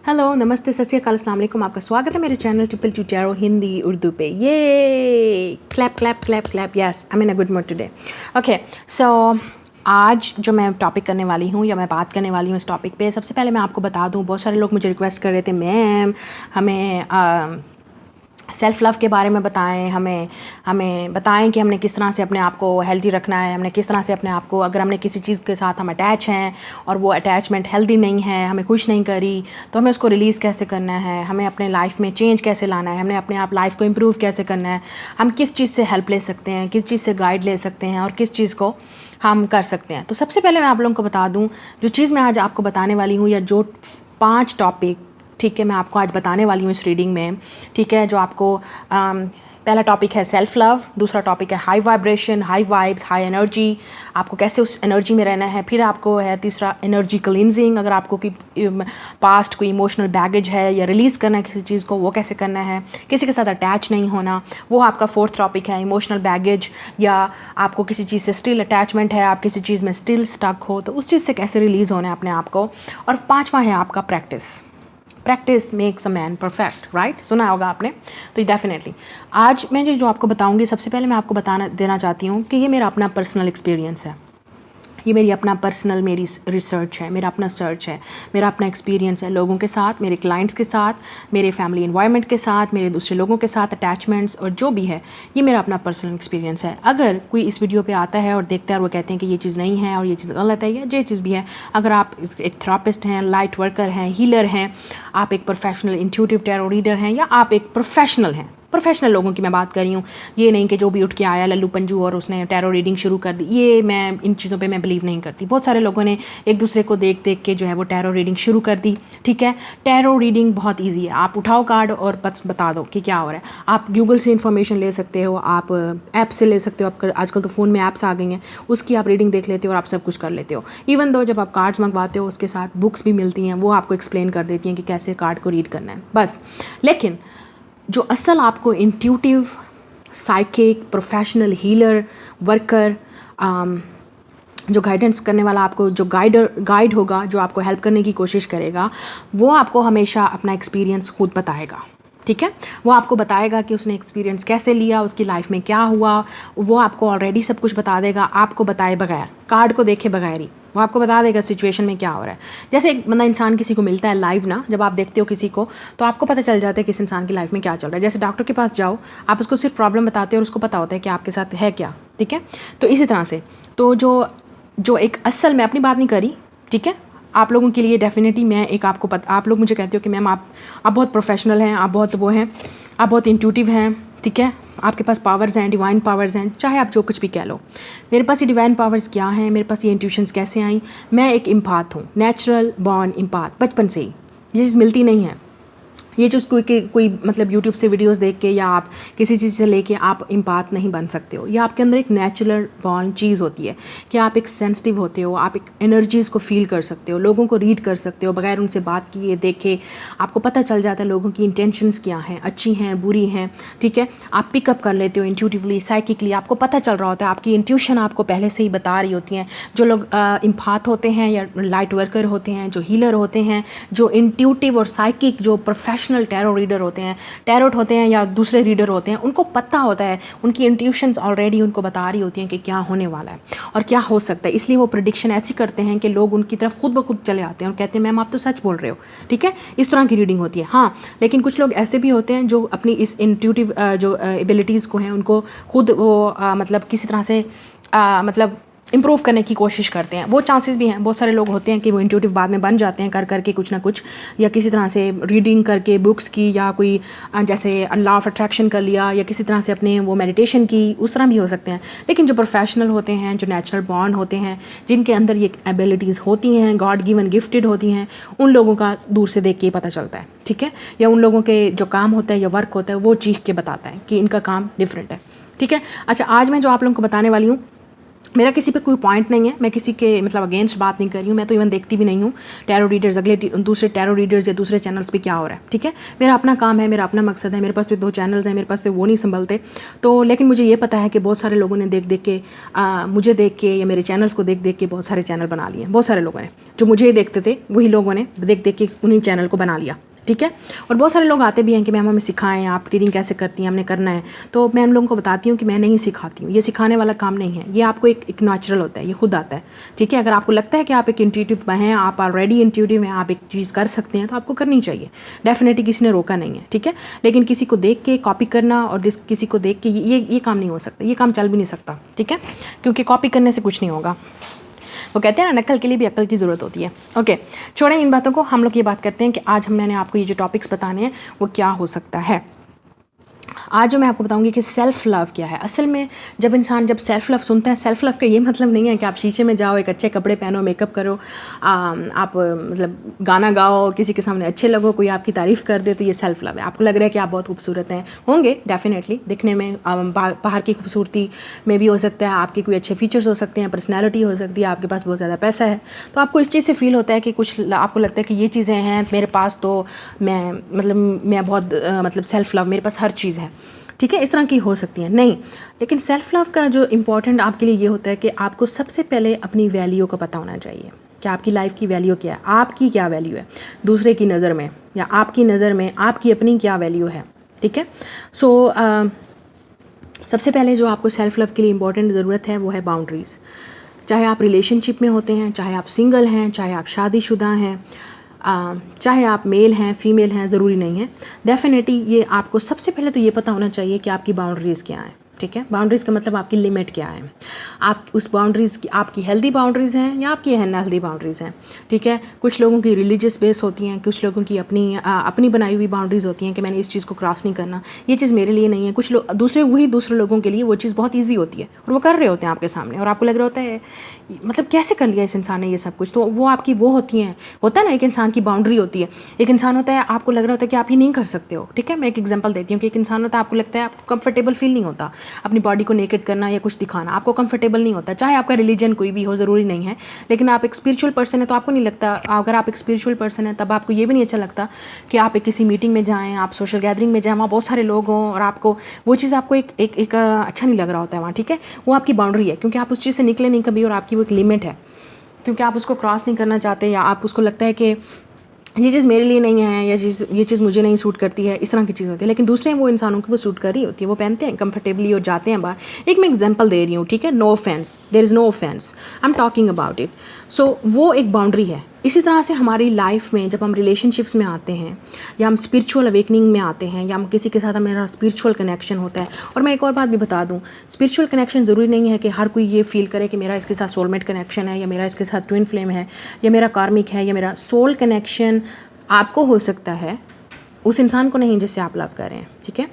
Hello, नमस्ते, सत श्री अकाल, अस्सलाम वालेकुम। आपका स्वागत है मेरे channel triple two tarot Hindi Urdu पे। ये clap clap clap clap, yes, I am in a good mood today. Okay, so आज जो मैं टॉपिक करने वाली हूँ या मैं बात करने वाली हूँ इस टॉपिक पे, सबसे पहले मैं आपको बता दूँ, बहुत सारे लोग मुझे रिक्वेस्ट कर रहे थे, मैम हमें सेल्फ़ लव के बारे में बताएं, हमें बताएं कि हमने किस तरह से अपने आप को हेल्दी रखना है, हमने किस तरह से अपने आप को, अगर हमने किसी चीज़ के साथ हम अटैच हैं और वो अटैचमेंट हेल्दी नहीं है, हमें खुश नहीं करी, तो हमें उसको रिलीज़ कैसे करना है, हमें अपने लाइफ में चेंज कैसे लाना है, हमने अपने आप लाइफ को इम्प्रूव कैसे करना है, हम किस चीज़ से हेल्प ले सकते हैं, किस चीज़ से गाइड ले सकते हैं और किस चीज़ को हम कर सकते हैं। तो सबसे पहले मैं आप लोगों को बता दूँ, जो चीज़ मैं आज आपको बताने वाली हूँ या जो 5 टॉपिक, ठीक है, मैं आपको आज बताने वाली हूँ इस रीडिंग में, ठीक है, जो आपको पहला टॉपिक है सेल्फ लव, दूसरा टॉपिक है high vibration, high vibes, high energy, आपको कैसे उस एनर्जी में रहना है, फिर आपको है तीसरा एनर्जी क्लींजिंग, अगर आपको कोई पास्ट कोई इमोशनल बैगेज है या रिलीज़ करना है किसी चीज़ को, वो कैसे करना है, किसी के साथ अटैच नहीं होना, वो आपका फोर्थ टॉपिक है इमोशनल बैगेज, या आपको किसी चीज़ से स्टिल अटैचमेंट है, आप किसी चीज़ में स्टिल स्टक हो, तो उस चीज़ से कैसे रिलीज़ होना है अपने आप को, और पाँचवा है आपका practice makes a man perfect, right, सुना होगा आपने। तो डेफिनेटली आज मैं जो आपको बताऊंगी, सबसे पहले मैं आपको देना चाहती हूँ कि ये मेरा अपना पर्सनल एक्सपीरियंस है, ये मेरी अपना पर्सनल मेरी रिसर्च है, मेरा अपना सर्च है, मेरा अपना एक्सपीरियंस है लोगों के साथ, मेरे क्लाइंट्स के साथ, मेरे फैमिली एनवायरनमेंट के साथ, मेरे दूसरे लोगों के साथ अटैचमेंट्स और जो भी है, ये मेरा अपना पर्सनल एक्सपीरियंस है। अगर कोई इस वीडियो पे आता है और देखता है और वो कहते हैं कि ये चीज़ नहीं है और ये चीज़ गलत है या जो चीज़ भी है, अगर आप एक थेरापिस्ट हैं, लाइट वर्कर हैं, हीलर हैं, आप एक प्रोफेशनल इंट्यूटिव टैरो रीडर हैं, या आप एक प्रोफेशनल हैं, प्रोफेशनल लोगों की मैं बात कर रही हूँ, ये नहीं कि जो भी उठ के आया लल्लू पंजू और उसने टैरो रीडिंग शुरू कर दी, ये मैं इन चीज़ों पे मैं बिलीव नहीं करती। बहुत सारे लोगों ने एक दूसरे को देख देख के जो है वो टैरो रीडिंग शुरू कर दी, ठीक है। टैरो रीडिंग बहुत ईजी है, आप उठाओ कार्ड और बता दो कि क्या हो रहा है। आप गूगल से इन्फॉर्मेशन ले सकते हो, आप ऐप से ले सकते हो, आप आजकल तो फ़ोन में ऐप्स आ गई हैं, उसकी आप रीडिंग देख लेते हो और आप सब कुछ कर लेते हो। इवन दो जब आप कार्ड्स मंगवाते हो उसके साथ बुक्स भी मिलती हैं, वो आपको एक्सप्लेन कर देती हैं कि कैसे कार्ड को रीड करना है, बस। लेकिन जो असल आपको intuitive, psychic, professional healer, worker, जो गाइडेंस करने वाला, आपको जो गाइड होगा, जो आपको हेल्प करने की कोशिश करेगा, वो आपको हमेशा अपना एक्सपीरियंस खुद बताएगा, ठीक है। वो आपको बताएगा कि उसने एक्सपीरियंस कैसे लिया, उसकी लाइफ में क्या हुआ, वो आपको ऑलरेडी सब कुछ बता देगा, आपको बताए बगैर, कार्ड को देखे बगैर ही वो आपको बता देगा सिचुएशन में क्या हो रहा है। जैसे एक बंदा इंसान किसी को मिलता है लाइव ना, जब आप देखते हो किसी को तो आपको पता चल जाता है कि इस इंसान की लाइफ में क्या चल रहा है। जैसे डॉक्टर के पास जाओ, आप उसको सिर्फ प्रॉब्लम बताते हो और उसको पता होता है कि आपके साथ है क्या, ठीक है। तो इसी तरह से तो जो एक असल, मैं अपनी बात नहीं करी, ठीक है, आप लोगों के लिए डेफिनेटली मैं एक आपको आप लोग मुझे कहते हो कि मैम आप बहुत प्रोफेशनल हैं, आप बहुत वो हैं, आप बहुत इंट्यूटिव हैं, ठीक है, आपके पास पावर्स हैं, डिवाइन पावर्स हैं, चाहे आप जो कुछ भी कह लो। मेरे पास ये डिवाइन पावर्स क्या हैं, मेरे पास ये इंट्यूशंस कैसे आई, मैं एक इम्पाथ हूँ, नेचुरल बॉर्न इम्पाथ, बचपन से ही। ये चीज़ मिलती नहीं है, ये जो कोई मतलब यूट्यूब से वीडियोस देख के या आप किसी चीज़ से लेके आप इम्पाथ नहीं बन सकते हो। ये आपके अंदर एक नेचुरल बॉर्न चीज़ होती है कि आप एक सेंसिटिव होते हो, आप एक एनर्जीज़ को फील कर सकते हो, लोगों को रीड कर सकते हो बगैर उनसे बात किए देखे, आपको पता चल जाता है लोगों की इंटेंशंस क्या हैं, अच्छी हैं, बुरी हैं, ठीक है। आप पिकअप कर लेते हो इंट्यूटिवली, साइकिकली, आपको पता चल रहा होता है, आपकी इंट्यूशन आपको पहले से ही बता रही होती हैं। जो लोग इम्पाथ होते हैं या लाइट वर्कर होते हैं, जो हीलर होते हैं, जो इंट्यूटिव और साइकिक, जो प्रोफेशनल टैरो रीडर होते हैं, टैरोट होते हैं या दूसरे रीडर होते हैं, उनको पता होता है, उनकी इंट्यूशंस ऑलरेडी उनको बता रही होती हैं कि क्या होने वाला है और क्या हो सकता है। इसलिए वो प्रेडिक्शन ऐसी करते हैं कि लोग उनकी तरफ खुद ब खुद चले आते हैं और कहते हैं मैम आप तो सच बोल रहे हो, ठीक है। इस तरह की रीडिंग होती है। हाँ, लेकिन कुछ लोग ऐसे भी होते हैं जो अपनी इस इंट्यूटिव जो एबिलिटीज़ को हैं उनको खुद वो मतलब किसी तरह से मतलब इम्प्रूव करने की कोशिश करते हैं। वो चांसेस भी हैं, बहुत सारे लोग होते हैं कि वो इंट्यूटिव बाद में बन जाते हैं कर करके कुछ ना कुछ, या किसी तरह से रीडिंग करके बुक्स की, या कोई जैसे लॉ ऑफ अट्रैक्शन कर लिया, या किसी तरह से अपने वो मेडिटेशन की, उस तरह भी हो सकते हैं। लेकिन जो प्रोफेशनल होते हैं, जो नेचुरल बॉर्न होते हैं, जिनके अंदर ये एबिलिटीज़ होती हैं, गॉड गिवन गिफ्टेड होती हैं, उन लोगों का दूर से देख के ही पता चलता है, ठीक है। या उन लोगों के जो काम होता है या वर्क होता है वो चीख के बताता है कि इनका काम डिफरेंट है, ठीक है। अच्छा, आज मैं जो आप लोगों को बताने वाली हूँ मेरा किसी पे कोई पॉइंट नहीं है, मैं किसी के मतलब अगेंस्ट बात नहीं कर रही हूँ, मैं तो इवन देखती भी नहीं हूँ टैरो रीडर्स दूसरे टैरो रीडर्स या दूसरे चैनल्स पे क्या हो रहा है, ठीक है। मेरा अपना काम है, मेरा अपना मकसद है, मेरे पास तो 2 चैनल्स हैं, मेरे पास तो वो नहीं संभलते। तो लेकिन मुझे ये पता है कि बहुत सारे लोगों ने देख देख के मुझे देख के या मेरे चैनल्स को देख देख के बहुत सारे चैनल बना लिए। बहुत सारे लोगों ने, जो मुझे ही देखते थे वही लोगों ने देख देख के उन्हीं चैनल को बना लिया, ठीक है। और बहुत सारे लोग आते भी हैं कि मैम हमें सिखाएं, आप रीडिंग कैसे करती हैं, हमने करना है। तो मैं उन लोगों को बताती हूँ कि मैं नहीं सिखाती हूँ, ये सिखाने वाला काम नहीं है, ये आपको एक नेचुरल होता है, ये खुद आता है, ठीक है। अगर आपको लगता है कि आप एक इंट्यूटिव हैं, आप ऑलरेडी इंट्यूटिव हैं, आप एक चीज़ कर सकते हैं, तो आपको करनी चाहिए, डेफिनेटली किसी ने रोका नहीं है, ठीक है। लेकिन किसी को देख के कॉपी करना और किसी को देख के ये काम नहीं हो सकता, ये काम चल भी नहीं सकता, ठीक है, क्योंकि कॉपी करने से कुछ नहीं होगा। वो कहते हैं ना, नकल के लिए भी अक्ल की ज़रूरत होती है। ओके, छोड़ें इन बातों को, हम लोग ये बात करते हैं कि आज मैंने आपको ये जो टॉपिक्स बताने हैं वो क्या हो सकता है। आज जो मैं आपको बताऊंगी कि सेल्फ़ लव क्या है। असल में जब सेल्फ़ लव सुनता है, सेल्फ़ लव का ये मतलब नहीं है कि आप शीशे में जाओ, एक अच्छे कपड़े पहनो, मेकअप करो, आप मतलब गाना गाओ, किसी के सामने अच्छे लगो, कोई आपकी तारीफ़ कर दे तो ये सेल्फ़ लव है। आपको लग रहा है कि आप बहुत खूबसूरत हैं, होंगे डेफिनेटली, दिखने में बाहर की खूबसूरती में भी हो सकता है, आपके कोई अच्छे फीचर्स हो सकते हैं, पर्सनैलिटी हो सकती है, आपके पास बहुत ज़्यादा पैसा है, तो आपको इस चीज़ से फ़ील होता है कि कुछ आपको लगता है कि ये चीज़ें हैं मेरे पास, तो मैं बहुत मतलब सेल्फ़ लव, मेरे पास हर चीज़ है, ठीक है। इस तरह की हो सकती हैं, नहीं। लेकिन सेल्फ़ लव का जो इम्पोर्टेंट आपके लिए ये होता है कि आपको सबसे पहले अपनी वैल्यू का पता होना चाहिए कि आपकी लाइफ की वैल्यू क्या है, आपकी क्या वैल्यू है दूसरे की नज़र में, या आपकी नज़र में आपकी अपनी क्या वैल्यू है, ठीक है। सो सबसे पहले जो आपको सेल्फ़ लव के लिए इम्पोर्टेंट ज़रूरत है वो है बाउंड्रीज़। चाहे आप रिलेशनशिप में होते हैं, चाहे आप सिंगल हैं, चाहे आप शादीशुदा हैं, चाहे आप मेल हैं फीमेल हैं, ज़रूरी नहीं है, डेफिनेटली ये आपको सबसे पहले तो ये पता होना चाहिए कि आपकी बाउंड्रीज़ क्या हैं, ठीक है। बाउंड्रीज़ का मतलब आपकी लिमिट क्या है, आप उस बाउंड्रीज़ की, आपकी हेल्दी बाउंड्रीज़ हैं या आपकी अनहेल्दी बाउंड्रीज़ हैं, ठीक है। कुछ लोगों की रिलीजियस बेस होती हैं, कुछ लोगों की अपनी बनाई हुई बाउंड्रीज़ होती हैं कि मैंने इस चीज़ को क्रॉस नहीं करना, ये चीज़ मेरे लिए नहीं है। कुछ लोग दूसरे लोगों के लिए वो चीज़ बहुत ईजी होती है और वो कर रहे होते हैं आपके सामने, और आपको लग रहा होता है मतलब कैसे कर लिया इस इंसान ने ये सब कुछ, तो वो आपकी वो होती हैं, होता है ना, एक इंसान की बाउंड्री होती है। एक इंसान होता है, आपको लग रहा होता है कि आप ये नहीं कर सकते हो, ठीक है। मैं एक एग्जांपल देती हूँ कि एक इंसान होता है, आपको लगता है, आपको कंफर्टेबल फील नहीं होता अपनी बॉडी को नेकेड करना या कुछ दिखाना, आपको कंफर्टेबल नहीं होता, चाहे आपका रिलीजन कोई भी हो, ज़रूरी नहीं है। लेकिन आप एक स्पिरिचुअल पर्सन है तो आपको नहीं लगता, अगर आप एक स्पिरिचुअल पर्सन है तब आपको ये भी नहीं अच्छा लगता कि आप एक किसी मीटिंग में जाएँ, आप सोशल गैदरिंग में जाएँ, वहाँ बहुत सारे लोग हों और आपको वो चीज़ आपको एक अच्छा नहीं लग रहा होता है वहाँ, ठीक है। वो आपकी बाउंड्री है, क्योंकि आप उस चीज़ से निकले नहीं कभी, और आपकी वो एक लिमिट है, क्योंकि आप उसको क्रॉस नहीं करना चाहते, या आप उसको लगता है कि ये चीज़ मेरे लिए नहीं है, या ये चीज़ मुझे नहीं सूट करती है, इस तरह की चीज़ होती है। लेकिन दूसरे वो इंसानों को वो सूट कर रही होती है, वो पहनते हैं कंफर्टेबली और जाते हैं बाहर। एक मैं एग्जांपल दे रही हूँ, ठीक है, no offence, there is no offence, I am talking about it. So वो एक बाउंड्री है। इसी तरह से हमारी लाइफ में जब हम रिलेशनशिप्स में आते हैं, या हम स्पिरिचुअल अवेकनिंग में आते हैं, या हम किसी के साथ हमारा स्पिरिचुअल कनेक्शन होता है। और मैं एक और बात भी बता दूं, स्पिरिचुअल कनेक्शन ज़रूरी नहीं है कि हर कोई ये फील करे कि मेरा इसके साथ सोलमेट कनेक्शन है, या मेरा इसके साथ ट्विन फ्लेम है, या मेरा कार्मिक है, या मेरा सोल कनेक्शन आपको हो सकता है, उस इंसान को नहीं जिससे आप लव कर रहे हैं, ठीक है।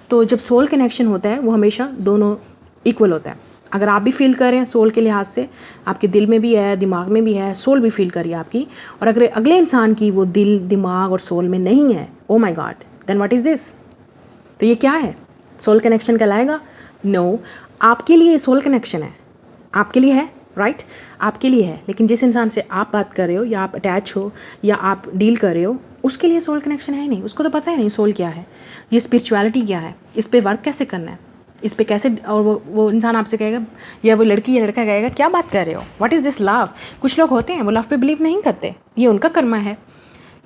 तो जब सोल कनेक्शन होता है वो हमेशा दोनों इक्वल होता है। अगर आप भी फील कर रहे हैं सोल के लिहाज से, आपके दिल में भी है, दिमाग में भी है, सोल भी फील करिए आपकी, और अगर अगले इंसान की वो दिल, दिमाग और सोल में नहीं है, oh my god, then what is this? तो ये क्या है? सोल कनेक्शन कहलाएगा? नो, आपके लिए सोल कनेक्शन है, आपके लिए है, राइट, आपके लिए है। लेकिन जिस इंसान से आप बात कर रहे हो, या आप अटैच हो, या आप डील कर रहे हो, उसके लिए सोल कनेक्शन है ही नहीं, उसको तो पता है नहीं सोल क्या है, ये स्पिरिचुअलिटी क्या है, इस पे वर्क कैसे करना है, इस पे कैसे, और वो इंसान आपसे कहेगा, या वो लड़की या लड़का कहेगा, क्या बात कर रहे हो, व्हाट इज़ दिस लव? कुछ लोग होते हैं वो लव पे बिलीव नहीं करते, ये उनका कर्मा है,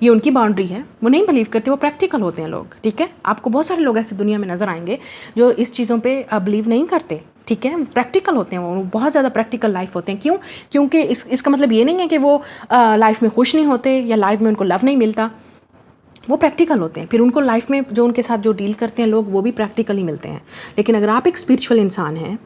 ये उनकी बाउंड्री है, वो नहीं बिलीव करते, वो प्रैक्टिकल होते हैं लोग, ठीक है। आपको बहुत सारे लोग ऐसे दुनिया में नज़र आएंगे जो इस चीज़ों पे बिलीव नहीं करते, ठीक है, प्रैक्टिकल होते हैं, वो बहुत ज़्यादा प्रैक्टिकल लाइफ होते हैं। क्यों? क्योंकि इसका मतलब ये नहीं है कि वो लाइफ में खुश नहीं होते, या लाइफ में उनको लव नहीं मिलता, वो प्रैक्टिकल होते हैं। फिर उनको लाइफ में जो उनके साथ जो डील करते हैं लोग, वो भी प्रैक्टिकली मिलते हैं। लेकिन अगर आप एक स्पिरिचुअल इंसान हैं,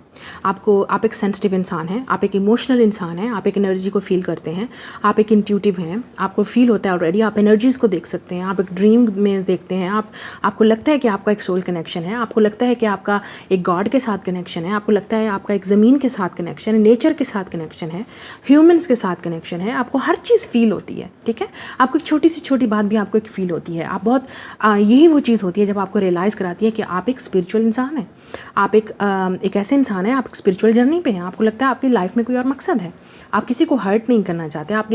आप एक सेंसिटिव इंसान हैं, आप एक इमोशनल इंसान हैं, आप एक एनर्जी को फील करते हैं, आप एक इंट्यूटिव हैं, आपको फील होता है ऑलरेडी, आप एनर्जीज़ को देख सकते हैं, आप एक ड्रीम में देखते हैं, आपको लगता है कि आपका एक सोल कनेक्शन है, आपको लगता है कि आपका एक गॉड के साथ कनेक्शन है, आपको लगता है आपका एक ज़मीन के साथ कनेक्शन है, नेचर के साथ कनेक्शन है, ह्यूमन्स के साथ कनेक्शन है, आपको हर चीज़ फील होती है, ठीक है। आपको एक छोटी सी छोटी बात भी आपको एक फील होती है। होती है, आप बहुत यही वो चीज़ होती है जब आपको रियलाइज़ कराती है कि आप एक स्पिरिचुअल इंसान हैं, आप एक ऐसे इंसान हैं, आप स्पिरिचुअल जर्नी पे हैं, आपको लगता है आपकी लाइफ में कोई और मकसद है, आप किसी को हर्ट नहीं करना चाहते, आप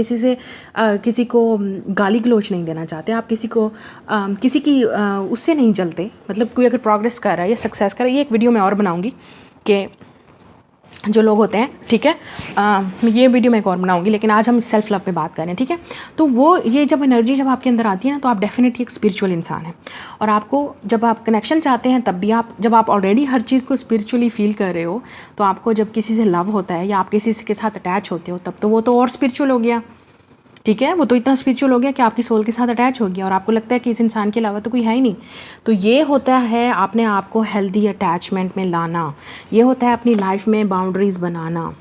किसी को गाली गलौच नहीं देना चाहते, आप किसी की उससे नहीं जलते। मतलब कोई अगर प्रोग्रेस कर रहा है या सक्सेस कर रहा है, ये एक वीडियो मैं और बनाऊँगी कि जो लोग होते हैं, ठीक है, ये वीडियो मैं एक और बनाऊंगी, लेकिन आज हम सेल्फ लव पे बात करें, ठीक है। तो वो ये जब एनर्जी जब आपके अंदर आती है ना, तो आप डेफिनेटली एक स्पिरिचुअल इंसान हैं। और आपको जब आप कनेक्शन चाहते हैं, तब भी जब आप ऑलरेडी हर चीज़ को स्पिरिचुअली फील कर रहे हो, तो आपको जब किसी से लव होता है या आप किसी के साथ अटैच होते हो, तब तो वो तो और स्पिरिचुअल हो गया, ठीक है। वो तो इतना स्पिरिचुअल हो गया कि आपकी सोल के साथ अटैच हो गया और आपको लगता है कि इस इंसान के अलावा तो कोई है ही नहीं। तो ये होता है अपने आप को हेल्दी अटैचमेंट में लाना, ये होता है अपनी लाइफ में बाउंड्रीज़ बनाना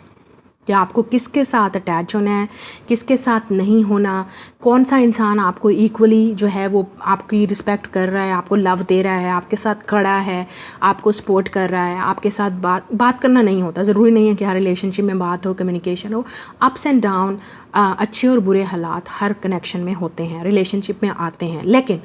कि आपको किसके साथ अटैच होना है, किसके साथ नहीं होना, कौन सा इंसान आपको इक्वली जो है वो आपकी रिस्पेक्ट कर रहा है, आपको लव दे रहा है, आपके साथ खड़ा है, आपको सपोर्ट कर रहा है, आपके साथ बात करना नहीं होता। ज़रूरी नहीं है कि हर रिलेशनशिप में बात हो, कम्युनिकेशन हो। अप्स एंड डाउन, अच्छे और बुरे हालात हर कनेक्शन में होते हैं, रिलेशनशिप में आते हैं। लेकिन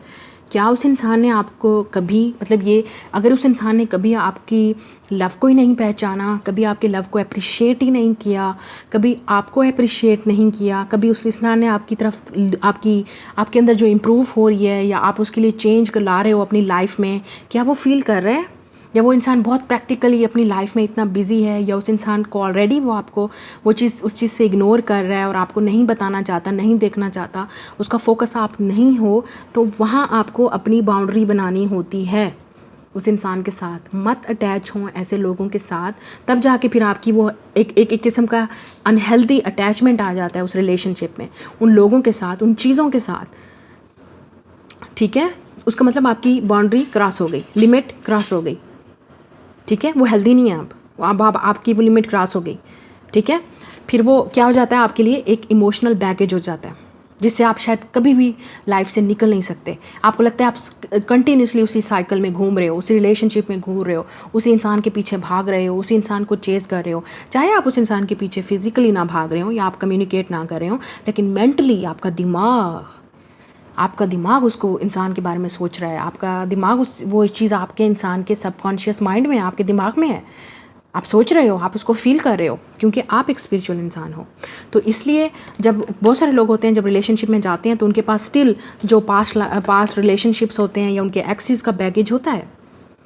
क्या उस इंसान ने आपको कभी, मतलब ये, अगर उस इंसान ने कभी आपकी लव को ही नहीं पहचाना, कभी आपके लव को अप्रिशिएट ही नहीं किया, कभी आपको अप्रिशिएट नहीं किया, कभी उस इंसान ने आपकी तरफ आपके अंदर जो इम्प्रूव हो रही है या आप उसके लिए चेंज ला रहे हो अपनी लाइफ में, क्या वो फील कर रहे हैं? या वो इंसान बहुत प्रैक्टिकली अपनी लाइफ में इतना बिजी है, या उस इंसान को ऑलरेडी वो आपको उस चीज़ से इग्नोर कर रहा है और आपको नहीं बताना चाहता, नहीं देखना चाहता, उसका फोकस आप नहीं हो। तो वहाँ आपको अपनी बाउंड्री बनानी होती है उस इंसान के साथ। मत अटैच हों ऐसे लोगों के साथ, तब जाके फिर आपकी वो एक किस्म का अनहेल्दी अटैचमेंट आ जाता है उस रिलेशनशिप में, उन लोगों के साथ, उन चीज़ों के साथ, ठीक है। उसका मतलब आपकी बाउंड्री क्रॉस हो गई, लिमिट क्रॉस हो गई, ठीक है। वो हेल्दी नहीं है, अब आपकी वो लिमिट क्रॉस हो गई, ठीक है। फिर वो क्या हो जाता है, आपके लिए एक इमोशनल बैगेज हो जाता है, जिससे आप शायद कभी भी लाइफ से निकल नहीं सकते। आपको लगता है आप कंटिन्यूसली उसी साइकिल में घूम रहे हो, उसी रिलेशनशिप में घूम रहे हो, उसी इंसान के पीछे भाग रहे हो, उसी इंसान को चेज़ कर रहे हो। चाहे आप उस इंसान के पीछे फिजिकली ना भाग रहे हो या आप कम्युनिकेट ना कर रहे हो, लेकिन मेंटली आपका दिमाग उसको इंसान के बारे में सोच रहा है, आपका दिमाग वो चीज़ आपके इंसान के सबकॉन्शियस माइंड में है, आपके दिमाग में है, आप सोच रहे हो, आप उसको फील कर रहे हो, क्योंकि आप एक स्पिरिचुअल इंसान हो। तो इसलिए जब बहुत सारे लोग होते हैं जब रिलेशनशिप में जाते हैं, तो उनके पास स्टिल जो पास्ट रिलेशनशिप्स होते हैं या उनके एक्सेस का बैगेज होता है।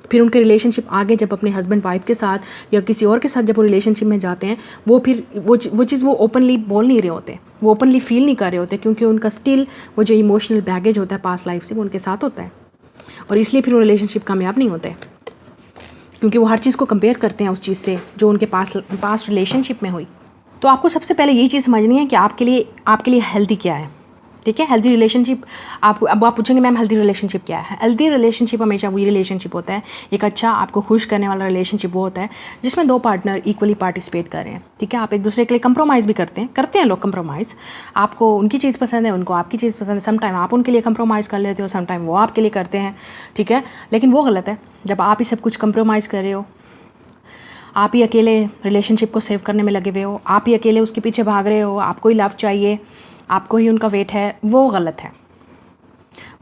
फिर उनके रिलेशनशिप आगे जब अपने हस्बैंड वाइफ के साथ या किसी और के साथ जब वो रिलेशनशिप में जाते हैं, वो फिर वो चीज़ वो ओपनली बोल नहीं रहे होते, वो ओपनली फील नहीं कर रहे होते, क्योंकि उनका स्टिल वो जो इमोशनल बैगेज होता है पास्ट लाइफ से, वो उनके साथ होता है। और इसलिए फिर वो रिलेशनशिप कामयाब नहीं होते, क्योंकि वो हर चीज़ को कंपेयर करते हैं उस चीज़ से जो उनके पास्ट रिलेशनशिप में हुई। तो आपको सबसे पहले यही चीज़ समझनी है कि आपके लिए हेल्दी क्या है, ठीक है। हेल्दी रिलेशनशिप, अब आप पूछेंगे मैम हेल्दी रिलेशनशिप क्या है? हेल्दी रिलेशनशिप हमेशा वही रिलेशनशिप होता है, एक अच्छा आपको खुश करने वाला रिलेशनशिप वो होता है जिसमें दो पार्टनर इक्वली पार्टिसिपेट कर रहे हैं, ठीक है। आप एक दूसरे के लिए कंप्रोमाइज़ भी करते हैं लोग कंप्रोमाइज़। आपको उनकी चीज़ पसंद है, उनको आपकी चीज़ पसंद है, समटाइम आप उनके लिए कंप्रोमाइज़ कर लेते हो, समटाइम वो आपके लिए करते हैं, ठीक है। लेकिन वो गलत है जब आप ही सब कुछ कंप्रोमाइज़ कर रहे हो, आप ही अकेले रिलेशनशिप को सेव करने में लगे हुए हो, आप ही अकेले उसके पीछे भाग रहे हो, आपको ही लव चाहिए, आपको ही उनका वेट है, वो गलत है,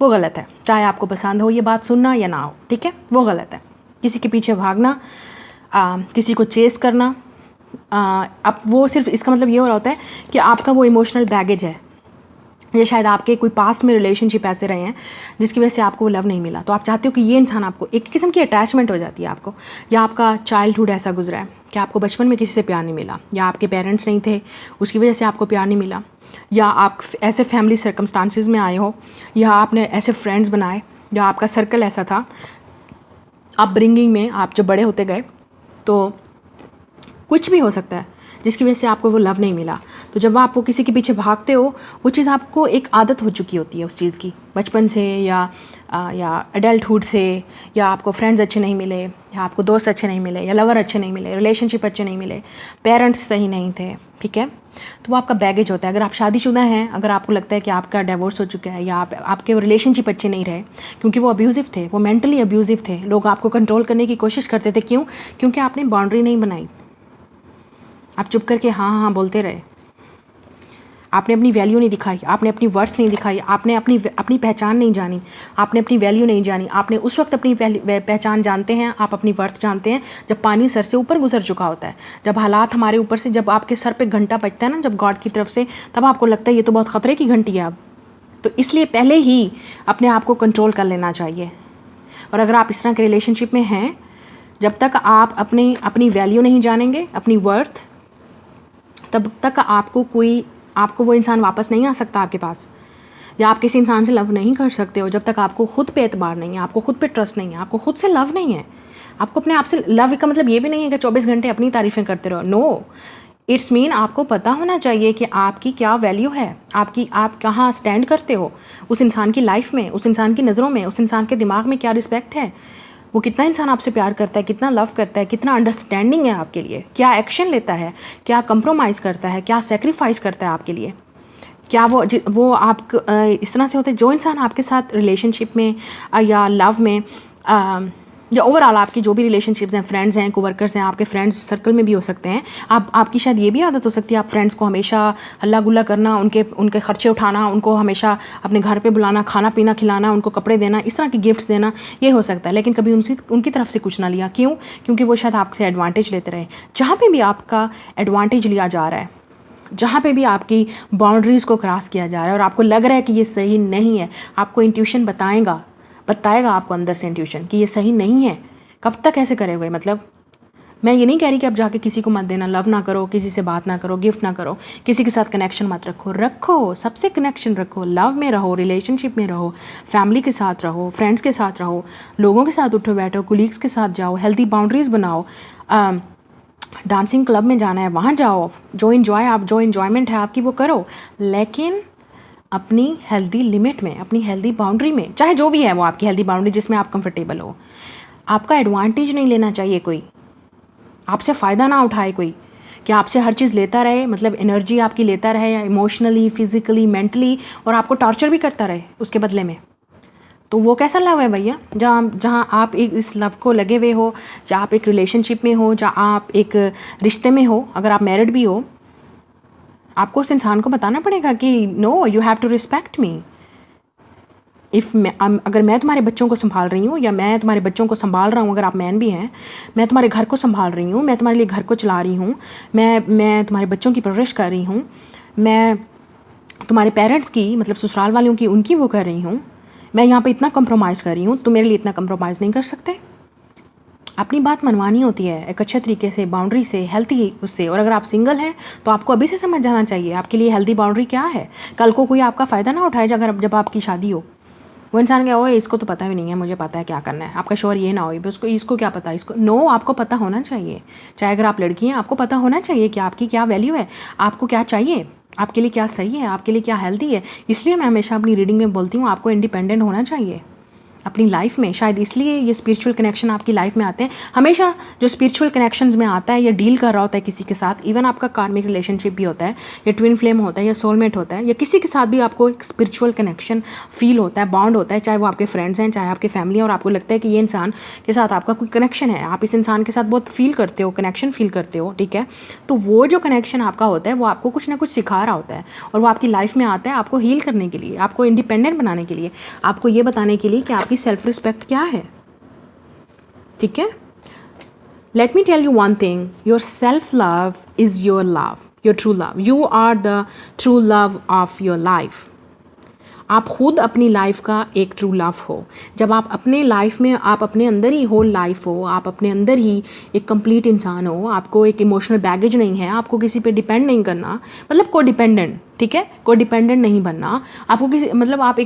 वो गलत है। चाहे आपको पसंद हो ये बात सुनना या ना हो, ठीक है, वो गलत है। किसी के पीछे भागना, किसी को चेस करना, अब वो सिर्फ इसका मतलब ये हो रहा होता है कि आपका वो इमोशनल बैगेज है, या शायद आपके कोई पास्ट में रिलेशनशिप ऐसे रहे हैं जिसकी वजह से आपको वो लव नहीं मिला, तो आप चाहते हो कि ये इंसान, आपको एक किस्म की अटैचमेंट हो जाती है आपको, या आपका चाइल्डहुड ऐसा गुजरा है कि आपको बचपन में किसी से प्यार नहीं मिला, या आपके पेरेंट्स नहीं थे उसकी वजह से आपको प्यार नहीं मिला, या आप ऐसे फैमिली सर्कमस्टांसिस में आए हो, या आपने ऐसे फ्रेंड्स बनाए, या आपका सर्कल ऐसा था अपब्रिंगिंग में, आप जब बड़े होते गए, तो कुछ भी हो सकता है जिसकी वजह से आपको वो लव नहीं मिला। तो जब आप वो किसी के पीछे भागते हो, वो चीज़ आपको एक आदत हो चुकी होती है उस चीज़ की, बचपन से या एडल्टहुड से, या आपको फ्रेंड्स अच्छे नहीं मिले, या आपको दोस्त अच्छे नहीं मिले, या लवर अच्छे नहीं मिले, रिलेशनशिप अच्छे नहीं मिले, पेरेंट्स सही नहीं थे, ठीक है। तो वो आपका बैगेज होता है। अगर आप शादीशुदा हैं, अगर आपको लगता है कि आपका डिवोर्स हो चुका है, या आपके वो रिलेशनशिप अच्छे नहीं रहे क्योंकि वो अब्यूज़िव थे, वो मेंटली अब्यूज़िव थे, लोग आपको कंट्रोल करने की कोशिश करते थे, क्यों? क्योंकि आपने बाउंड्री नहीं बनाई, आप चुप करके हाँ हाँ बोलते रहे, आपने अपनी वैल्यू नहीं दिखाई, आपने अपनी वर्थ नहीं दिखाई, आपने अपनी पहचान नहीं जानी, आपने अपनी वैल्यू नहीं जानी। आपने उस वक्त अपनी पहचान जानते हैं, आप अपनी वर्थ जानते हैं जब पानी सर से ऊपर गुजर चुका होता है, जब हालात हमारे ऊपर से, जब आपके सर पे घंटा बजता है ना जब गॉड की तरफ से, तब आपको लगता है ये तो बहुत ख़तरे की घंटी है अब। तो इसलिए पहले ही अपने आप को कंट्रोल कर लेना चाहिए। और अगर आप इस तरह के रिलेशनशिप में हैं, जब तक आप अपनी वैल्यू नहीं जानेंगे, अपनी वर्थ, तब तक आपको वो इंसान वापस नहीं आ सकता आपके पास, या आप किसी इंसान से लव नहीं कर सकते हो जब तक आपको खुद पे एतबार नहीं है, आपको खुद पे ट्रस्ट नहीं है, आपको खुद से लव नहीं है। आपको अपने आप से लव का मतलब ये भी नहीं है कि 24 घंटे अपनी तारीफ़ें करते रहो। नो, इट्स मीन आपको पता होना चाहिए कि आपकी क्या वैल्यू है, आप कहाँ स्टैंड करते हो उस इंसान की लाइफ में, उस इंसान की नज़रों में, उस इंसान के दिमाग में क्या रिस्पेक्ट है, वो कितना इंसान आपसे प्यार करता है, कितना लव करता है, कितना अंडरस्टैंडिंग है आपके लिए, क्या एक्शन लेता है, क्या कंप्रोमाइज़ करता है, क्या सेक्रीफाइस करता है आपके लिए। क्या वो आप इस तरह से होते हैं जो इंसान आपके साथ रिलेशनशिप में या लव में या ओवरऑल आपकी जो भी रिलेशनशिप्स हैं, फ्रेंड्स हैं, कोवर्कर्स हैं, आपके फ्रेंड्स सर्कल में भी हो सकते हैं। आपकी शायद ये भी आदत हो सकती है, आप फ्रेंड्स को हमेशा हल्ला गुल्ला करना, उनके खर्चे उठाना, उनको हमेशा अपने घर पे बुलाना, खाना पीना खिलाना, उनको कपड़े देना, इस तरह की गिफ्ट्स देना, ये हो सकता है। लेकिन कभी उनकी तरफ से कुछ ना लिया। क्यों? क्योंकि वो शायद आपसे एडवांटेज लेते रहे। जहाँ पर भी आपका एडवांटेज लिया जा रहा है, जहाँ पे भी आपकी बाउंड्रीज़ को क्रॉस किया जा रहा है और आपको लग रहा है कि ये सही नहीं है, आपको इंट्यूशन बताएगा आपको अंदर से इंट्यूशन कि ये सही नहीं है। कब तक ऐसे करे हुए? मतलब मैं ये नहीं कह रही कि आप जाके किसी को मत देना, लव ना करो, किसी से बात ना करो, गिफ्ट ना करो, किसी के साथ कनेक्शन मत रखो, सबसे कनेक्शन रखो, लव में रहो, रिलेशनशिप में रहो, फैमिली के साथ रहो, फ्रेंड्स के साथ रहो, लोगों के साथ उठो बैठो, कुलीग्स के साथ जाओ, हेल्दी बाउंड्रीज़ बनाओ। डांसिंग क्लब में जाना है वहाँ जाओ, जो इन्जॉयमेंट है आपकी वो करो, लेकिन अपनी हेल्दी लिमिट में, अपनी हेल्दी बाउंड्री में, चाहे जो भी है वो आपकी हेल्दी बाउंड्री जिसमें आप कंफर्टेबल हो। आपका एडवांटेज नहीं लेना चाहिए कोई, आपसे फ़ायदा ना उठाए कोई, कि आपसे हर चीज़ लेता रहे, मतलब एनर्जी आपकी लेता रहे, इमोशनली, फिज़िकली, मेंटली, और आपको टॉर्चर भी करता रहे उसके बदले में। तो वो कैसा लव है भैया? जहाँ आप एक इस लव को लगे हुए हो, या आप एक रिलेशनशिप में हो, या आप एक रिश्ते में हो, अगर आप मैरिड भी हो, आपको उस इंसान को बताना पड़ेगा कि no, you have to respect me. अगर मैं तुम्हारे बच्चों को संभाल रही हूँ, या मैं तुम्हारे बच्चों को संभाल रहा हूँ, अगर आप मैन भी हैं, मैं तुम्हारे घर को संभाल रही हूँ, मैं तुम्हारे लिए घर को चला रही हूँ, मैं तुम्हारे बच्चों की परवरिश कर रही हूँ, मैं तुम्हारे पेरेंट्स की, मतलब ससुराल वालों की, उनकी वो कर रही हूँ, मैं यहाँ पे इतना कंप्रोमाइज़ कर रही हूँ, तुम मेरे लिए इतना कंप्रोमाइज़ नहीं कर सकते? अपनी बात मनवानी होती है एक अच्छे तरीके से, बाउंड्री से, हेल्थी उससे। और अगर आप सिंगल हैं तो आपको अभी से समझ जाना चाहिए आपके लिए हेल्दी बाउंड्री क्या है। कल को कोई आपका फ़ायदा ना उठाए जब आपकी शादी हो, वो इंसान क्या, ओए इसको तो पता भी नहीं है, मुझे पता है क्या करना है। आपका शोर ये ना हो इसको क्या पता, इसको नो, आपको पता होना चाहिए। चाहे अगर आप लड़की हैं, आपको पता होना चाहिए कि आपकी क्या वैल्यू है, आपको क्या चाहिए, आपके लिए क्या सही है, आपके लिए क्या हेल्दी है। इसलिए मैं हमेशा अपनी रीडिंग में बोलती हूँ आपको इंडिपेंडेंट होना चाहिए अपनी लाइफ में। शायद इसलिए ये स्पिरिचुअल कनेक्शन आपकी लाइफ में आते हैं। हमेशा जो स्पिरिचुअल कनेक्शंस में आता है या डील कर रहा होता है किसी के साथ, इवन आपका कार्मिक रिलेशनशिप भी होता है, या ट्विन फ्लेम होता है, या सोलमेट होता है, या किसी के साथ भी आपको एक स्पिरिचुअल कनेक्शन फील होता है, बॉन्ड होता है, चाहे वो आपके फ्रेंड्स हैं, चाहे आपके फैमिली हैं, और आपको लगता है कि ये इंसान के साथ आपका कोई कनेक्शन है, आप इस इंसान के साथ बहुत फील करते हो, कनेक्शन फील करते हो, ठीक है। तो वो जो कनेक्शन आपका होता है वो आपको कुछ ना कुछ सिखा रहा होता है, और वो आपकी लाइफ में आता है आपको हील करने के लिए, आपको इंडिपेंडेंट बनाने के लिए, आपको ये बताने के लिए कि आपकी सेल्फ रिस्पेक्ट क्या है, ठीक है। Let me tell you one thing, your self love is your love, your true love, you are the true love of your life. आप खुद अपनी लाइफ का एक ट्रू लव हो। जब आप अपने लाइफ में, आप अपने अंदर ही होल लाइफ हो, आप अपने अंदर ही एक कंप्लीट इंसान हो, आपको एक इमोशनल बैगेज नहीं है, आपको किसी पे डिपेंड नहीं करना, मतलब को डिपेंडेंट, ठीक है, को डिपेंडेंट नहीं बनना, आपको किसी, मतलब आप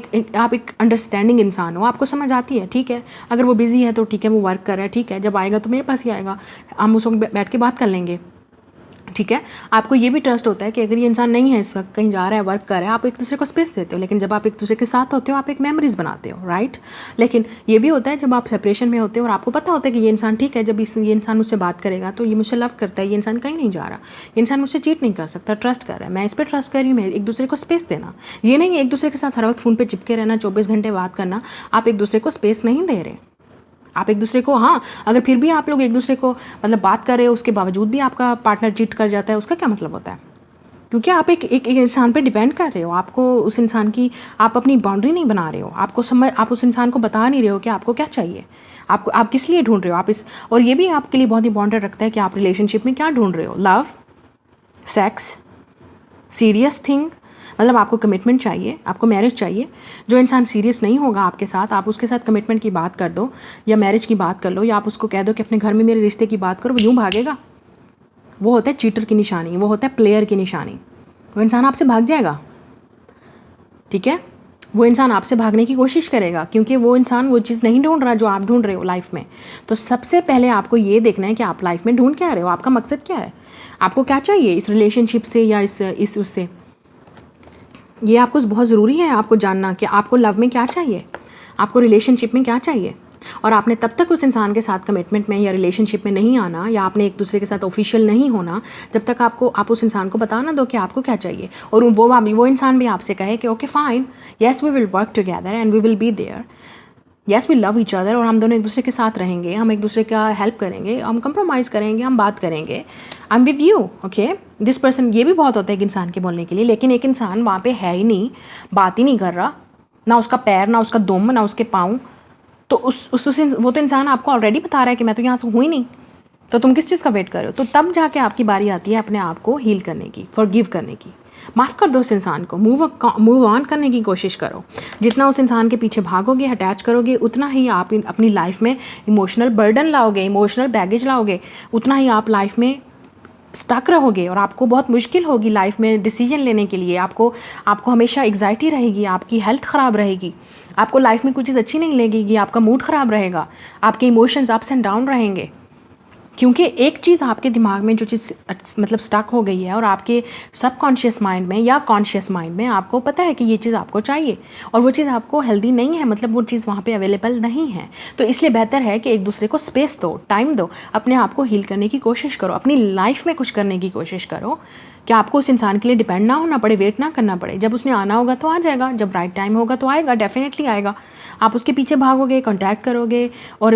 एक अंडरस्टैंडिंग इंसान हो, आपको समझ आती है, ठीक है। अगर वो बिज़ी है तो ठीक है, वो वर्क कर रहा है, ठीक है, जब आएगा तो मेरे पास ही आएगा, हम उस वक्त बैठ के बात कर लेंगे, ठीक है। आपको ये भी ट्रस्ट होता है कि अगर ये इंसान नहीं है इस वक्त, कहीं जा रहा है, वर्क कर रहा है, आप एक दूसरे को स्पेस देते हो। लेकिन जब आप एक दूसरे के साथ होते हो आप एक मेमोरीज बनाते हो, राइट। लेकिन ये भी होता है जब आप सेपरेशन में होते हो और आपको पता होता है कि ये इंसान ठीक है, जब ये इंसान मुझसे बात करेगा तो ये मुझसे लव करता है, ये इंसान कहीं नहीं जा रहा, ये इंसान मुझसे चीट नहीं कर सकता, ट्रस्ट कर रहा है, मैं इस पर ट्रस्ट कर रही हूँ। मैं एक दूसरे को स्पेस देना, ये नहीं एक दूसरे के साथ हर वक्त फ़ोन पर चिपके रहना, 24 घंटे बात करना, आप एक दूसरे को स्पेस नहीं दे रहे। आप एक दूसरे को, हाँ, अगर फिर भी आप लोग एक दूसरे को मतलब बात कर रहे हो, उसके बावजूद भी आपका पार्टनर चीट कर जाता है, उसका क्या मतलब होता है? क्योंकि आप एक इंसान पे डिपेंड कर रहे हो, आपको उस इंसान की, आप अपनी बाउंड्री नहीं बना रहे हो, आप उस इंसान को बता नहीं रहे हो कि आपको क्या चाहिए, आप किस लिए ढूंढ रहे हो, और ये भी आपके लिए बहुत इंपॉर्टेंट रखता है कि आप रिलेशनशिप में क्या ढूंढ रहे हो, लव, सेक्स, सीरियस थिंग, मतलब आपको कमिटमेंट चाहिए, आपको मैरिज चाहिए। जो इंसान सीरियस नहीं होगा आपके साथ, आप उसके साथ कमिटमेंट की बात कर दो या मैरिज की बात कर लो, या आप उसको कह दो कि अपने घर में मेरे रिश्ते की बात करो, वो यूँ भागेगा। वो होता है चीटर की निशानी, वो होता है प्लेयर की निशानी। वो इंसान आपसे भाग जाएगा, ठीक है, वो इंसान आपसे भागने की कोशिश करेगा, क्योंकि वो इंसान वो चीज़ नहीं ढूंढ रहा जो आप ढूंढ रहे हो लाइफ में। तो सबसे पहले आपको ये देखना है कि आप लाइफ में ढूंढ क्या रहे हो, आपका मकसद क्या है, आपको क्या चाहिए इस रिलेशनशिप से या इस उससे। ये आपको बहुत ज़रूरी है आपको जानना कि आपको लव में क्या चाहिए, आपको रिलेशनशिप में क्या चाहिए। और आपने तब तक उस इंसान के साथ कमिटमेंट में या रिलेशनशिप में नहीं आना, या आपने एक दूसरे के साथ ऑफिशियल नहीं होना, जब तक आप उस इंसान को बता ना दो कि आपको क्या चाहिए, और वो इंसान भी आपसे कहे कि okay fine, yes we will work together and we will be there, yes we love each other, और हम दोनों एक दूसरे के साथ रहेंगे, हम एक दूसरे का हेल्प करेंगे, हम कंप्रोमाइज़ करेंगे, हम बात करेंगे, I am with you, okay this person. ये भी बहुत होता है एक इंसान के बोलने के लिए, लेकिन एक इंसान वहाँ पे है ही नहीं, बात ही नहीं कर रहा, ना उसका पैर, ना उसका दुम, ना उसके पाँव, तो वो तो इंसान आपको ऑलरेडी बता रहा है कि मैं तो यहाँ से हुई नहीं, तो तुम किस चीज़ का वेट कर रहे हो। तो तब जाके आपकी बारी आती है अपने आप को हील करने की, फॉरगिव करने की, माफ़ कर दो उस इंसान को, मूव ऑन करने की कोशिश करो। जितना उस इंसान के पीछे भागोगे, अटैच करोगे, उतना ही आप अपनी लाइफ में इमोशनल बर्डन लाओगे, इमोशनल बैगेज लाओगे, उतना ही आप लाइफ में स्टक रहोगे, और आपको बहुत मुश्किल होगी लाइफ में डिसीजन लेने के लिए। आपको हमेशा एग्जाइटी रहेगी, आपकी हेल्थ ख़राब रहेगी, आपको लाइफ में कुछ चीज़ अच्छी नहीं लगेगी, आपका मूड ख़राब रहेगा, आपके इमोशंस अप्स एंड डाउन रहेंगे, क्योंकि एक चीज़ आपके दिमाग में जो चीज़ मतलब स्टक हो गई है, और आपके सबकॉन्शियस माइंड में या कॉन्शियस माइंड में आपको पता है कि ये चीज़ आपको चाहिए, और वो चीज़ आपको हेल्दी नहीं है, मतलब वो चीज़ वहाँ पे अवेलेबल नहीं है। तो इसलिए बेहतर है कि एक दूसरे को स्पेस दो, टाइम दो, अपने आप को हील करने की कोशिश करो, अपनी लाइफ में कुछ करने की कोशिश करो कि आपको उस इंसान के लिए डिपेंड ना होना पड़े, वेट ना करना पड़े। जब उसने आना होगा तो आ जाएगा, जब राइट टाइम होगा तो आएगा, डेफिनेटली आएगा। आप उसके पीछे भागोगे, कॉन्टैक्ट करोगे, और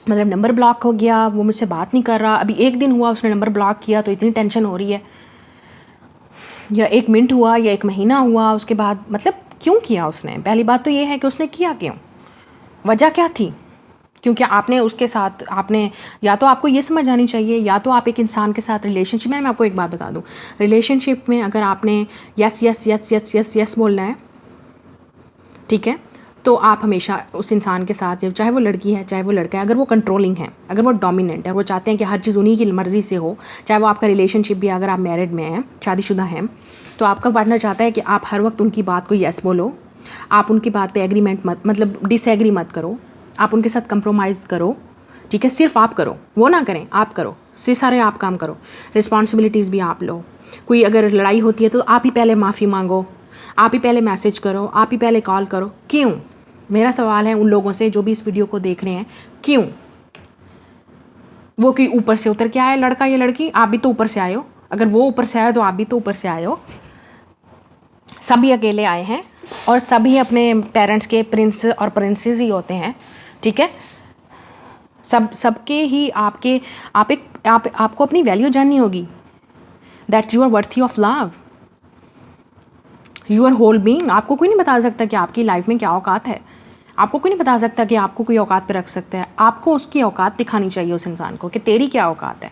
मतलब नंबर ब्लॉक हो गया, वो मुझसे बात नहीं कर रहा, अभी एक दिन हुआ उसने नंबर ब्लॉक किया तो इतनी टेंशन हो रही है, या 1 मिनट हुआ या 1 महीना हुआ, उसके बाद मतलब क्यों किया उसने। पहली बात तो ये है कि उसने किया क्यों, वजह क्या थी। क्योंकि आपने उसके साथ, आपने या तो आपको ये समझ आनी चाहिए, या तो आप एक इंसान के साथ रिलेशनशिप में, मैं आपको एक बात बता दूँ, रिलेशनशिप में अगर आपने yes yes yes yes yes yes बोलना है, ठीक है, तो आप हमेशा उस इंसान के साथ, चाहे वो लड़की है चाहे वो लड़का है, अगर वो कंट्रोलिंग है, अगर वो डोमिनेंट है, वो चाहते हैं कि हर चीज़ उन्हीं की मर्ज़ी से हो, चाहे वो आपका रिलेशनशिप भी, अगर आप मैरिड में हैं, शादीशुदा हैं, तो आपका पार्टनर चाहता है कि आप हर वक्त उनकी बात को यस बोलो, आप उनकी बात पे एग्रीमेंट मत, मतलब डिसएग्री मत करो, आप उनके साथ कंप्रोमाइज़ करो, ठीक है, सिर्फ आप करो, वो ना करें, आप करो, सारे आप काम करो, रिस्पॉन्सिबिलिटीज़ भी आप लो। कोई अगर लड़ाई होती है तो आप ही पहले माफ़ी मांगो, आप ही पहले मैसेज करो, आप ही पहले कॉल करो। क्यों? मेरा सवाल है उन लोगों से जो भी इस वीडियो को देख रहे हैं, क्यों? वो कि ऊपर से उतर के आए लड़का या लड़की, आप भी तो ऊपर से आए हो, अगर वो ऊपर से आए तो आप भी तो ऊपर से आए हो। सभी अकेले आए हैं, और सभी अपने पेरेंट्स के प्रिंस और प्रिंसेस ही होते हैं, ठीक है। सबके ही आपको अपनी वैल्यू जाननी होगी, that you are worthy of love, you are whole being. आपको कोई नहीं बता सकता कि आपकी लाइफ में क्या औकात है, आपको कोई नहीं बता सकता कि आपको कोई औकात पे रख सकता है। आपको उसकी औकात दिखानी चाहिए उस इंसान को कि तेरी क्या औकात है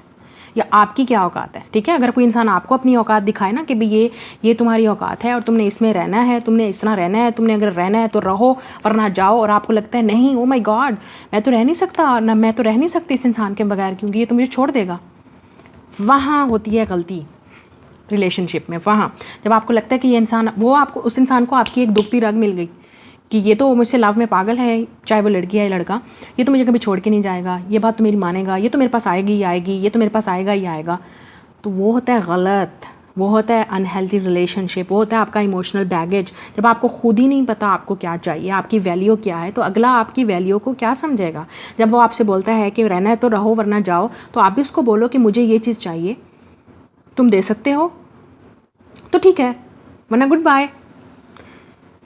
या आपकी क्या औकात है, ठीक है। अगर कोई इंसान आपको अपनी औकात दिखाए ना कि भाई ये तुम्हारी औकात है और तुमने इसमें रहना है, तुमने इस तरह रहना है, तुमने अगर रहना है तो रहो वरना जाओ, और आपको लगता है नहीं, ओ माय गॉड मैं तो रह नहीं सकता ना, मैं तो रह नहीं सकती इस इंसान के बगैर क्योंकि ये तो मुझे छोड़ देगा, वहाँ होती है गलती रिलेशनशिप में। वहाँ जब आपको लगता है कि ये इंसान, उस इंसान को आपकी एक दुखती रग मिल गई कि ये तो मुझसे लव में पागल है, चाहे वो लड़की है या लड़का, ये तो मुझे कभी छोड़ के नहीं जाएगा, ये बात तो मेरी मानेगा, ये तो मेरे पास आएगी ही आएगी, ये तो मेरे पास आएगा ही आएगा, तो वो होता है गलत, वो होता है अनहेल्दी रिलेशनशिप, वो होता है आपका इमोशनल बैगेज। जब आपको खुद ही नहीं पता आपको क्या चाहिए, आपकी वैल्यू क्या है, तो अगला आपकी वैल्यू को क्या समझेगा। जब वो आपसे बोलता है कि रहना है तो रहो वरना जाओ, तो आप भी उसको बोलो कि मुझे ये चीज़ चाहिए, तुम दे सकते हो तो ठीक है, वरना गुड बाय,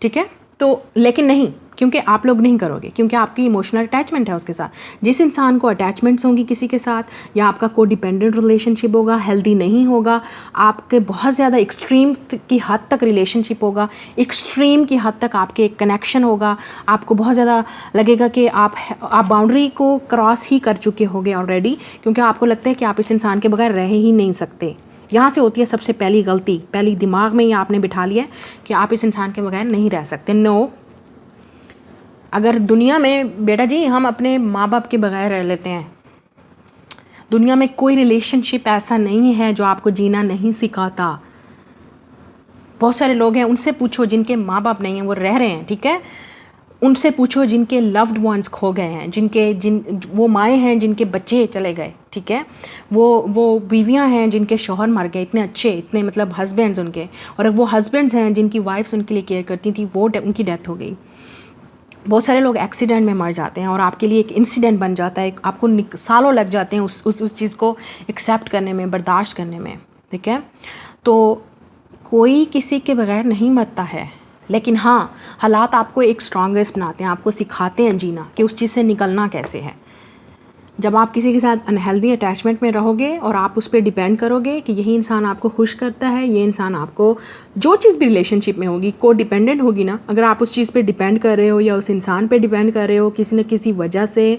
ठीक है। तो लेकिन नहीं, क्योंकि आप लोग नहीं करोगे, क्योंकि आपकी इमोशनल अटैचमेंट है उसके साथ। जिस इंसान को अटैचमेंट्स होंगी किसी के साथ, या आपका को डिपेंडेंट रिलेशनशिप होगा, हेल्दी नहीं होगा, आपके बहुत ज़्यादा एक्सट्रीम की हद तक रिलेशनशिप होगा, एक्सट्रीम की हद तक आपके कनेक्शन होगा, आपको बहुत ज़्यादा लगेगा कि आप बाउंड्री को क्रॉस ही कर चुके होगे ऑलरेडी, क्योंकि आपको लगता है कि आप इस इंसान के बगैर रह ही नहीं सकते। यहाँ से होती है सबसे पहली गलती, पहली दिमाग में ही आपने बिठा लिया कि आप इस इंसान के बगैर नहीं रह सकते। नो, अगर दुनिया में बेटा जी हम अपने माँ बाप के बगैर रह लेते हैं, दुनिया में कोई रिलेशनशिप ऐसा नहीं है जो आपको जीना नहीं सिखाता। बहुत सारे लोग हैं, उनसे पूछो जिनके माँ बाप नहीं हैं, वो रह रहे हैं, ठीक है। उनसे पूछो जिनके लव्ड वंस खो गए हैं, वो माएँ हैं जिनके बच्चे चले गए, ठीक है। वो बीवियां हैं जिनके शौहर मर गए, इतने अच्छे, इतने मतलब हस्बैंड्स उनके, और वो हस्बैंड्स हैं जिनकी वाइफ्स उनके लिए केयर करती थी, वो उनकी डेथ हो गई। बहुत सारे लोग एक्सीडेंट में मर जाते हैं और आपके लिए एक इंसिडेंट बन जाता है, आपको सालों लग जाते हैं उस चीज़ को एक्सेप्ट करने में, बर्दाश्त करने में, ठीक है। तो कोई किसी के बगैर नहीं मरता है, लेकिन हाँ, हालात आपको एक स्ट्रॉन्गेस्ट बनाते हैं, आपको सिखाते हैं जीना कि उस चीज़ से निकलना कैसे है। जब आप किसी के साथ अनहेल्दी अटैचमेंट में रहोगे और आप उस पर डिपेंड करोगे कि यही इंसान आपको खुश करता है, ये इंसान आपको जो चीज़ भी रिलेशनशिप में होगी, को डिपेंडेंट होगी ना, अगर आप उस चीज़ पे डिपेंड कर रहे हो या उस इंसान पे डिपेंड कर रहे हो किसी न किसी वजह से,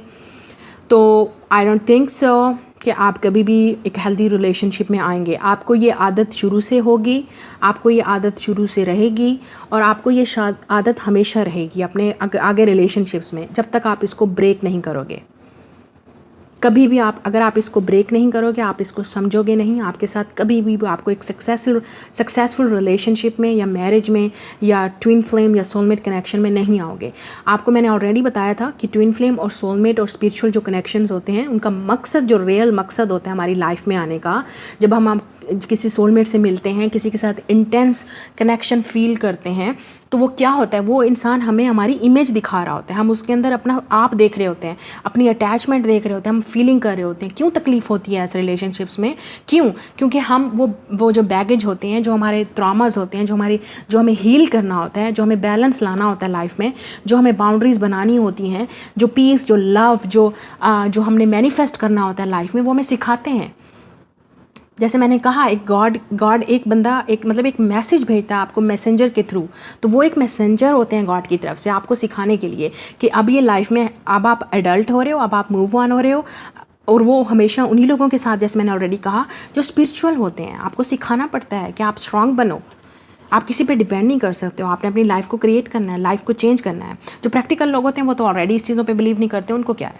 तो आई डोंट थिंक सो कि आप कभी भी एक हेल्दी रिलेशनशिप में आएंगे। आपको ये आदत शुरू से होगी, आपको ये आदत शुरू से रहेगी, और आपको ये आदत हमेशा रहेगी अपने आगे रिलेशनशिप्स में, जब तक आप इसको ब्रेक नहीं करोगे। कभी भी अगर आप इसको ब्रेक नहीं करोगे, आप इसको समझोगे नहीं, आपके साथ कभी भी आपको एक सक्सेसफुल रिलेशनशिप में या मैरिज में या ट्विन फ्लेम या सोलमेट कनेक्शन में नहीं आओगे। आपको मैंने ऑलरेडी बताया था कि ट्विन फ्लेम और सोलमेट और स्पिरिचुअल जो कनेक्शंस होते हैं, उनका मकसद, जो रियल मकसद होता है हमारी लाइफ में आने का, जब हम किसी सोलमेट से मिलते हैं, किसी के साथ इंटेंस कनेक्शन फील करते हैं, तो वो क्या होता है, वो इंसान हमें हमारी इमेज दिखा रहा होता है, हम उसके अंदर अपना आप देख रहे होते हैं, अपनी अटैचमेंट देख रहे होते हैं, हम फीलिंग कर रहे होते हैं। क्यों तकलीफ़ होती है ऐसे रिलेशनशिप्स में? क्योंकि हम वो जो बैगेज होते हैं, जो हमारे ट्रॉमास होते हैं, जो हमें हील करना होता है, जो हमें बैलेंस लाना होता है लाइफ में, जो हमें बाउंड्रीज़ बनानी होती हैं, जो पीस, जो लव, जो हमने मैनिफेस्ट करना होता है लाइफ में, वो हमें सिखाते हैं। जैसे मैंने कहा, एक गॉड एक बंदा एक मैसेज भेजता है आपको मैसेंजर के थ्रू, तो वो एक मैसेंजर होते हैं गॉड की तरफ से आपको सिखाने के लिए कि अब ये लाइफ में, अब आप एडल्ट हो रहे हो, अब आप मूव ऑन हो रहे हो, और वो हमेशा उन्हीं लोगों के साथ, जैसे मैंने ऑलरेडी कहा, जो स्पिरिचुअल होते हैं। आपको सिखाना पड़ता है कि आप स्ट्रांग बनो, आप किसी पे डिपेंड नहीं कर सकते हो, आपने अपनी लाइफ को क्रिएट करना है, लाइफ को चेंज करना है। जो प्रैक्टिकल लोग होते हैं वो तो ऑलरेडी इस चीज़ों पे बिलीव नहीं करते, उनको क्या है,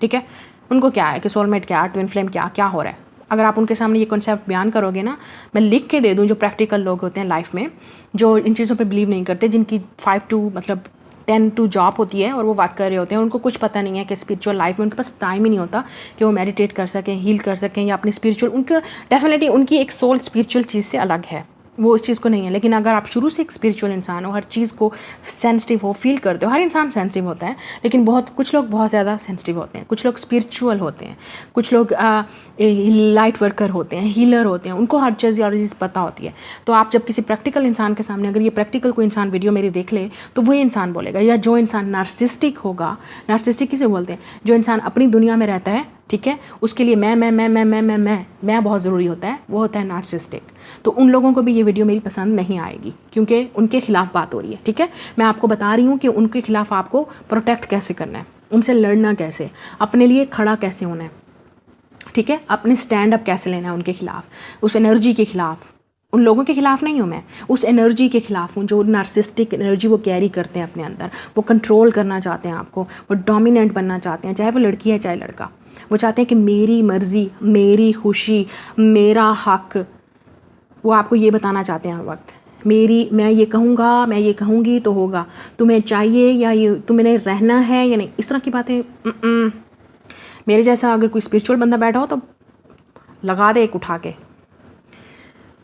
ठीक है, उनको क्या है कि सोलमेट क्या, ट्विन फ्लेम क्या हो रहा है। अगर आप उनके सामने ये कॉन्सेप्ट बयान करोगे ना, मैं लिख के दे दूँ, जो प्रैक्टिकल लोग होते हैं लाइफ में, जो इन चीज़ों पे बिलीव नहीं करते, जिनकी 5 to 10 to जॉब होती है और वो वर्क कर रहे होते हैं, उनको कुछ पता नहीं है कि स्पिरिचुअल लाइफ में उनके पास टाइम ही नहीं होता कि वो मेडिटेट कर सकें, हील कर सकें, या अपनी स्पिरिचुअल, उनका डेफिनेटली उनकी एक सोल स्पिरिचुअल चीज़ से अलग है, वो उस चीज़ को नहीं है। लेकिन अगर आप शुरू से एक स्पिरिचुअल इंसान हो, हर चीज़ को सेंसिटिव हो, फील करते हो, हर इंसान सेंसिटिव होता है, लेकिन कुछ लोग बहुत ज़्यादा सेंसिटिव होते हैं, कुछ लोग स्पिरिचुअल होते हैं, कुछ लोग लाइट वर्कर होते हैं, हीलर होते हैं, उनको हर चीज़ पता होती है। तो आप जब किसी प्रैक्टिकल इंसान के सामने, अगर ये प्रैक्टिकल कोई इंसान वीडियो मेरी देख ले, तो वही इंसान बोलेगा। या जो इंसान नार्सिस्टिक होगा, नार्सिस्टिक किसे बोलते हैं, जो इंसान अपनी दुनिया में रहता है, ठीक है, उसके लिए मैं बहुत ज़रूरी होता है, वो होता है नार्सिस्टिक। तो उन लोगों को भी ये वीडियो मेरी पसंद नहीं आएगी, क्योंकि उनके खिलाफ बात हो रही है, ठीक है। मैं आपको बता रही हूँ कि उनके खिलाफ आपको प्रोटेक्ट कैसे करना है, उनसे लड़ना कैसे, अपने लिए खड़ा कैसे होना है, ठीक है, अपने स्टैंड अप कैसे लेना है उनके खिलाफ, उस एनर्जी के खिलाफ। उन लोगों के खिलाफ नहीं हूँ मैं, उस एनर्जी के खिलाफ हूँ, जो नार्सिस्टिक एनर्जी वो कैरी करते हैं अपने अंदर। वो कंट्रोल करना चाहते हैं आपको, वो डोमिनेंट बनना चाहते हैं, चाहे वो लड़की है चाहे लड़का। वो चाहते हैं कि मेरी मर्ज़ी, मेरी खुशी, मेरा हक, वो आपको ये बताना चाहते हैं हर वक्त। मैं ये कहूँगा, मैं ये कहूँगी तो होगा, तुम्हें चाहिए या ये तुम्हें रहना है या नहीं, इस तरह की बातें। मेरे जैसा अगर कोई स्पिरिचुअल बंदा बैठा हो तो लगा दे एक उठा के।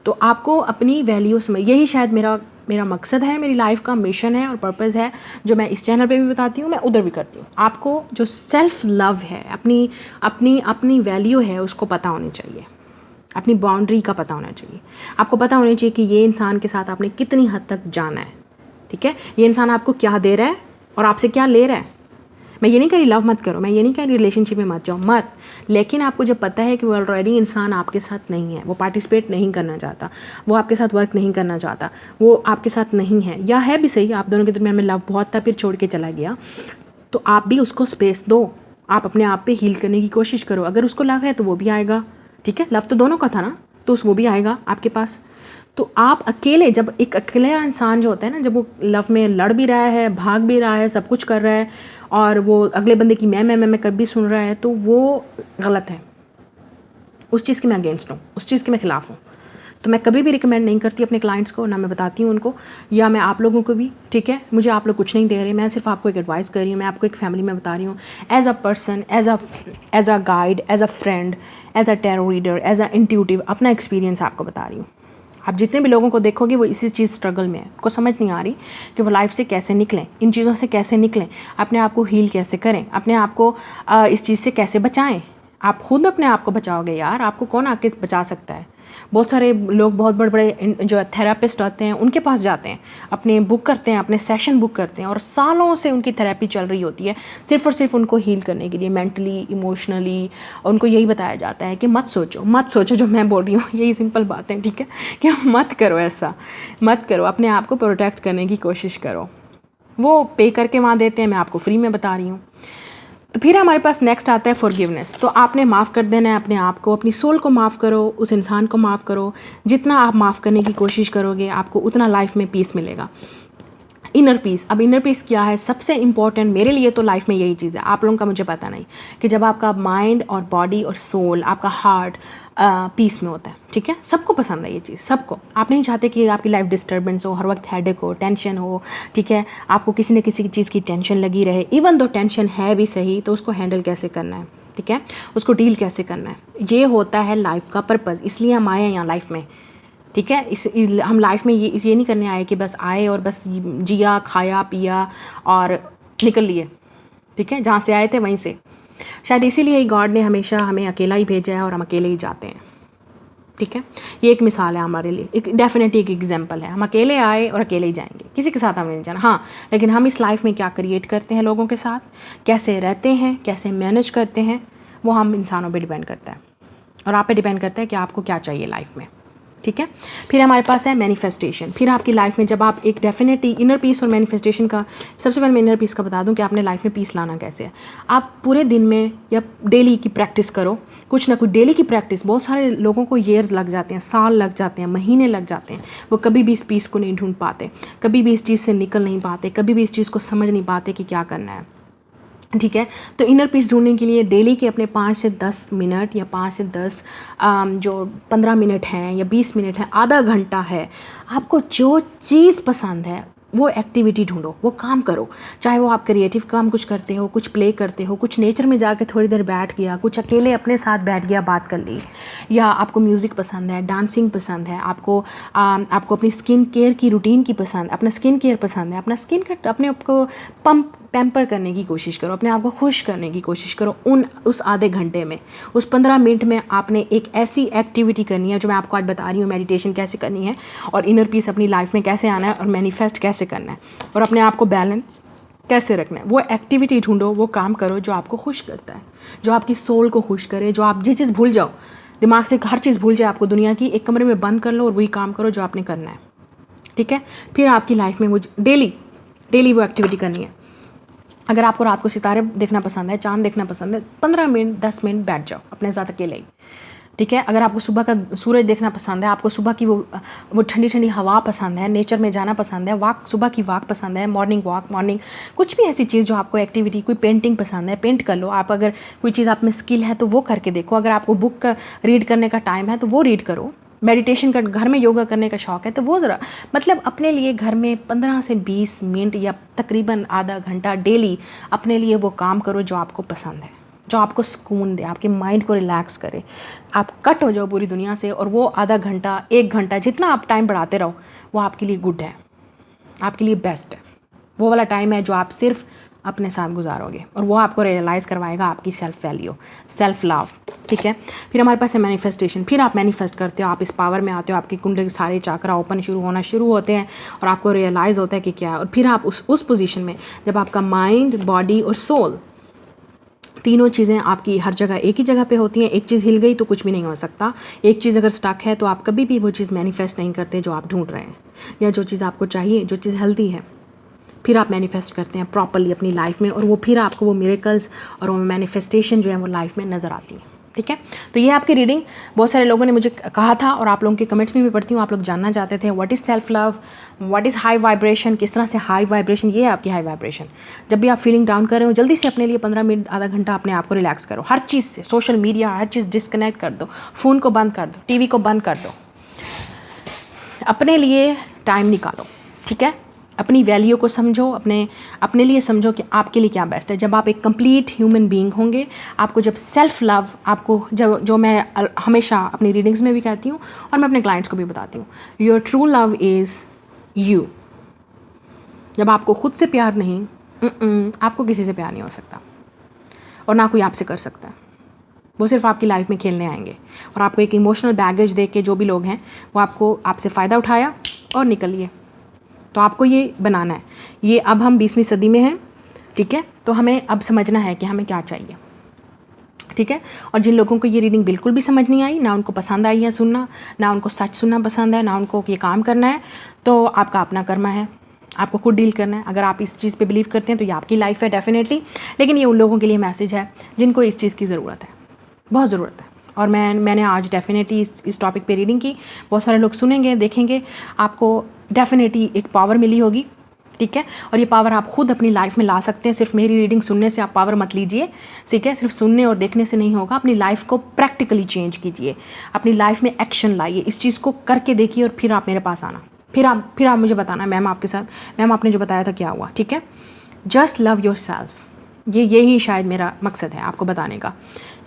तो आपको अपनी वैल्यू समझ, यही शायद मेरा मकसद है, मेरी लाइफ का मिशन है और पर्पज़ है, जो मैं इस चैनल पे भी बताती हूँ, मैं उधर भी करती हूँ। आपको जो सेल्फ़ लव है, अपनी वैल्यू है, उसको पता होनी चाहिए, अपनी बाउंड्री का पता होना चाहिए। आपको पता होना चाहिए कि ये इंसान के साथ आपने कितनी हद तक जाना है, ठीक है। ये इंसान आपको क्या दे रहा है, और आपसे क्या ले रहा है। मैं ये नहीं कह रही लव मत करो, मैं ये नहीं कह रही रिलेशनशिप में मत जाओ, मत। लेकिन आपको जब पता है कि वो ऑलरेडी इंसान आपके साथ नहीं है, वो पार्टिसिपेट नहीं करना चाहता, वो आपके साथ वर्क नहीं करना चाहता, वो आपके साथ नहीं है, या है भी सही, आप दोनों के दरमियान में लव बहुत था फिर छोड़ के चला गया, तो आप भी उसको स्पेस दो। आप अपने आप पे हील करने की कोशिश करो। अगर उसको लव है तो वो भी आएगा, ठीक है, लव तो दोनों का था ना, तो वो भी आएगा आपके पास। तो आप अकेले, जब एक अकेला इंसान जो होता है ना, जब वो लव में लड़ भी रहा है, भाग भी रहा है, सब कुछ कर रहा है, और वो अगले बंदे की मैं कर भी सुन रहा है, तो वो गलत है। उस चीज़ की मैं अगेंस्ट हूँ, उस चीज़ के मैं ख़िलाफ़ हूँ। तो मैं कभी भी रिकमेंड नहीं करती अपने क्लाइंट्स को, ना मैं बताती हूँ उनको, या मैं आप लोगों को भी, ठीक है। मुझे आप लोग कुछ नहीं दे रहे, मैं सिर्फ आपको एक एडवाइस कर रही हूँ, मैं आपको एक फैमिली में बता रही हूँ, as a person, as a guide, as a friend, as a tarot reader, as a intuitive, अपना एक्सपीरियंस आपको बता रही हूँ। आप जितने भी लोगों को देखोगे वो इसी चीज़ स्ट्रगल में है, उनको समझ नहीं आ रही कि वो लाइफ से कैसे निकलें, इन चीज़ों से कैसे निकलें, अपने आप को हील कैसे करें, अपने आप को इस चीज़ से कैसे बचाएं। आप खुद अपने आप को बचाओगे यार, आपको कौन आके बचा सकता है। बहुत सारे लोग, बहुत बड़े बड़े जो थेरापिस्ट होते हैं, उनके पास जाते हैं, अपने बुक करते हैं, अपने सेशन बुक करते हैं, और सालों से उनकी थेरेपी चल रही होती है, सिर्फ और सिर्फ उनको हील करने के लिए, मेंटली, इमोशनली। उनको यही बताया जाता है कि मत सोचो जो मैं बोल रही हूँ, यही सिंपल बात है, ठीक है, कि मत करो, ऐसा मत करो, अपने आप को प्रोटेक्ट करने की कोशिश करो। वो पे करके वहाँ देते हैं, मैं आपको फ्री में बता रही हूँ। तो फिर हमारे पास नेक्स्ट आता है फॉरगिवनेस। तो आपने माफ़ कर देना है अपने आप को, अपनी सोल को माफ़ करो, उस इंसान को माफ़ करो। जितना आप माफ़ करने की कोशिश करोगे, आपको उतना लाइफ में पीस मिलेगा, इनर पीस। अब इनर पीस क्या है, सबसे इंपॉर्टेंट मेरे लिए तो लाइफ में यही चीज़ है, आप लोगों का मुझे पता नहीं, कि जब आपका माइंड और बॉडी और सोल, आपका हार्ट पीस में होता है, ठीक है। सबको पसंद है ये चीज़, सबको। आप नहीं चाहते कि आपकी लाइफ डिस्टर्बेंस हो, हर वक्त हेडेक हो, टेंशन हो, ठीक है, आपको किसी न किसी चीज़ की टेंशन लगी रहे। इवन दो टेंशन है भी सही, तो उसको हैंडल कैसे करना है, ठीक है, उसको डील कैसे करना है, ये होता है लाइफ का पर्पज़। इसलिए हम आए हैं यहाँ लाइफ में, ठीक है। हम लाइफ में ये नहीं करने आए कि बस आए और बस जिया, खाया, पिया और निकल लिए, ठीक है, जहाँ से आए थे वहीं से। शायद इसीलिए ही गॉड ने हमेशा हमें अकेला ही भेजा है और हम अकेले ही जाते हैं, ठीक है। ये एक मिसाल है हमारे लिए, एक डेफिनेटली एक एग्जांपल है। हम अकेले आए और अकेले ही जाएंगे, किसी के साथ हमें नहीं जाना। हाँ, लेकिन हम इस लाइफ में क्या क्रिएट करते हैं लोगों के साथ, कैसे रहते हैं, कैसे मैनेज करते हैं, वो हम इंसानों पर डिपेंड करता है, और आप पे डिपेंड करता है कि आपको क्या चाहिए लाइफ में, ठीक है। फिर हमारे पास है मैनिफेस्टेशन। फिर आपकी लाइफ में जब आप एक डेफिनेटली इनर पीस और मैनिफेस्टेशन का, सबसे पहले मैं इनर पीस का बता दूं कि आपने लाइफ में पीस लाना कैसे है। आप पूरे दिन में या डेली की प्रैक्टिस करो, कुछ ना कुछ डेली की प्रैक्टिस। बहुत सारे लोगों को ईयर्स लग जाते हैं, साल लग जाते हैं, महीने लग जाते हैं, वो कभी भी इस पीस को नहीं ढूंढ पाते, कभी भी इस चीज़ से निकल नहीं पाते, कभी भी इस चीज़ को समझ नहीं पाते कि क्या करना है, ठीक है। तो इनर पीस ढूंढने के लिए डेली के अपने 5 से 10 मिनट या 5 से 10 जो 15 मिनट हैं या 20 मिनट है, आधा घंटा है, आपको जो चीज़ पसंद है वो एक्टिविटी ढूंढो, वो काम करो। चाहे वो आप क्रिएटिव काम कुछ करते हो, कुछ प्ले करते हो, कुछ नेचर में जाके थोड़ी देर बैठ गया, कुछ अकेले अपने साथ बैठ गया, बात कर ली, या आपको म्यूज़िक पसंद है, डांसिंग पसंद है, आपको अपनी स्किन केयर की रूटीन की पसंद, अपना स्किन केयर पसंद है, अपना स्किन का अपने आपको पैम्पर करने की कोशिश करो, अपने आप को खुश करने की कोशिश करो। उस आधे घंटे में, उस 15 मिनट में आपने एक ऐसी एक्टिविटी करनी है जो मैं आपको आज बता रही हूँ, मेडिटेशन कैसे करनी है, और इनर पीस अपनी लाइफ में कैसे आना है, और मैनिफेस्ट कैसे करना है, और अपने आप को बैलेंस कैसे रखना है। वो एक्टिविटी ढूंढो, वो काम करो जो आपको खुश करता है, जो आपकी सोल को खुश करे, जो आप जिस चीज़ भूल जाओ, दिमाग से हर चीज़ भूल जाए आपको दुनिया की, एक कमरे में बंद कर लो और वही काम करो जो आपने करना है, ठीक है। फिर आपकी लाइफ में वो डेली वो एक्टिविटी करनी है। अगर आपको रात को सितारे देखना पसंद है, चांद देखना पसंद है, 15 मिनट 10 मिनट बैठ जाओ अपने साथ अकेले ही, ठीक है। अगर आपको सुबह का सूरज देखना पसंद है, आपको सुबह की वो ठंडी ठंडी हवा पसंद है, नेचर में जाना पसंद है, सुबह की वॉक पसंद है, मॉर्निंग वॉक, कुछ भी ऐसी चीज़ जो आपको एक्टिविटी, कोई पेंटिंग पसंद है, पेंट कर लो आप। अगर कोई चीज़ आप में स्किल है तो वो करके देखो। अगर आपको बुक रीड करने का टाइम है तो वो रीड करो। मेडिटेशन का, घर में योगा करने का शौक़ है तो वो ज़रा, मतलब अपने लिए घर में 15 से 20 मिनट या तकरीबन आधा घंटा डेली अपने लिए वो काम करो जो आपको पसंद है, जो आपको सुकून दे, आपके माइंड को रिलैक्स करे। आप कट हो जाओ पूरी दुनिया से, और वो आधा घंटा, 1 घंटा, जितना आप टाइम बढ़ाते रहो वो आपके लिए गुड है, आपके लिए बेस्ट है। वो वाला टाइम है जो आप सिर्फ अपने साथ गुजारोगे, और वो आपको रियलाइज़ करवाएगा आपकी सेल्फ वैल्यू, सेल्फ लव। ठीक है, फिर हमारे पास है मैनिफेस्टेशन। फिर आप मैनिफेस्ट करते हो, आप इस पावर में आते हो, आपकी कुंडली के सारे चाकरा ओपन होना शुरू होते हैं और आपको रियलाइज़ होता है कि क्या है। और फिर आप उस पोजीशन में जब आपका माइंड, बॉडी और सोल तीनों चीज़ें आपकी हर जगह एक ही जगह पे होती हैं, एक चीज़ हिल गई तो कुछ भी नहीं हो सकता। एक चीज़ अगर स्टक है तो आप कभी भी वो चीज़ मैनिफेस्ट नहीं करते जो आप ढूंढ रहे हैं, या जो चीज़ आपको चाहिए, जो चीज़ हेल्दी है। फिर आप मैनिफेस्ट करते हैं प्रॉपरली अपनी लाइफ में, और वो फिर आपको वो मिरेकल्स और वो मैनिफेस्टेशन जो है वो लाइफ में नज़र आती है। ठीक है, तो ये आपकी रीडिंग। बहुत सारे लोगों ने मुझे कहा था, और आप लोगों के कमेंट्स में भी पढ़ती हूँ, आप लोग जानना चाहते थे what is self love, what is high vibration, किस तरह से हाई वाइब्रेशन। ये है आपकी हाई वाइब्रेशन। जब भी आप फीलिंग डाउन कर रहे हो, जल्दी से अपने लिए 15 मिनट, आधा घंटा अपने आप को रिलैक्स करो। हर चीज़ से, सोशल मीडिया, हर चीज़ डिस्कनेक्ट कर दो, फ़ोन को बंद कर दो, टीवी को बंद कर दो, अपने लिए टाइम निकालो। ठीक है, अपनी वैल्यू को समझो, अपने लिए समझो कि आपके लिए क्या बेस्ट है। जब आप एक कंप्लीट ह्यूमन बीइंग होंगे, आपको जब सेल्फ लव, आपको जब, जो मैं हमेशा अपनी रीडिंग्स में भी कहती हूँ और मैं अपने क्लाइंट्स को भी बताती हूँ, your true love is you. जब आपको खुद से प्यार नहीं, आपको किसी से प्यार नहीं हो सकता, और ना कोई आपसे कर सकता है। वो सिर्फ आपकी लाइफ में खेलने आएंगे, और आपको एक इमोशनल बैगेज दे के जो भी लोग हैं वो आपसे फ़ायदा उठाया और निकलिए। तो आपको ये बनाना है। ये अब हम 20वीं सदी में हैं। ठीक है, तो हमें अब समझना है कि हमें क्या चाहिए। ठीक है, और जिन लोगों को ये रीडिंग बिल्कुल भी समझ नहीं आई, ना उनको पसंद आई है सुनना, ना उनको सच सुनना पसंद है, ना उनको ये काम करना है, तो आपका अपना कर्मा है, आपको खुद डील करना है। अगर आप इस चीज़ पे बिलीव करते हैं तो ये आपकी लाइफ है डेफिनेटली, लेकिन ये उन लोगों के लिए मैसेज है जिनको इस चीज़ की ज़रूरत है, बहुत ज़रूरत है। और मैंने आज डेफिनेटली इस टॉपिक पे रीडिंग की। बहुत सारे लोग सुनेंगे, देखेंगे, आपको डेफिनेटली एक पावर मिली होगी। ठीक है, और ये पावर आप खुद अपनी लाइफ में ला सकते हैं। सिर्फ मेरी रीडिंग सुनने से आप पावर मत लीजिए। ठीक है, सिर्फ सुनने और देखने से नहीं होगा। अपनी लाइफ को प्रैक्टिकली चेंज कीजिए, अपनी लाइफ में एक्शन लाइए, इस चीज़ को करके देखिए, और फिर आप मेरे पास आना, फिर आप मुझे बताना, मैम आपके साथ, मैम आपने जो बताया था क्या हुआ। ठीक है, जस्ट लव योर सेल्फ। यही शायद मेरा मकसद है आपको बताने का,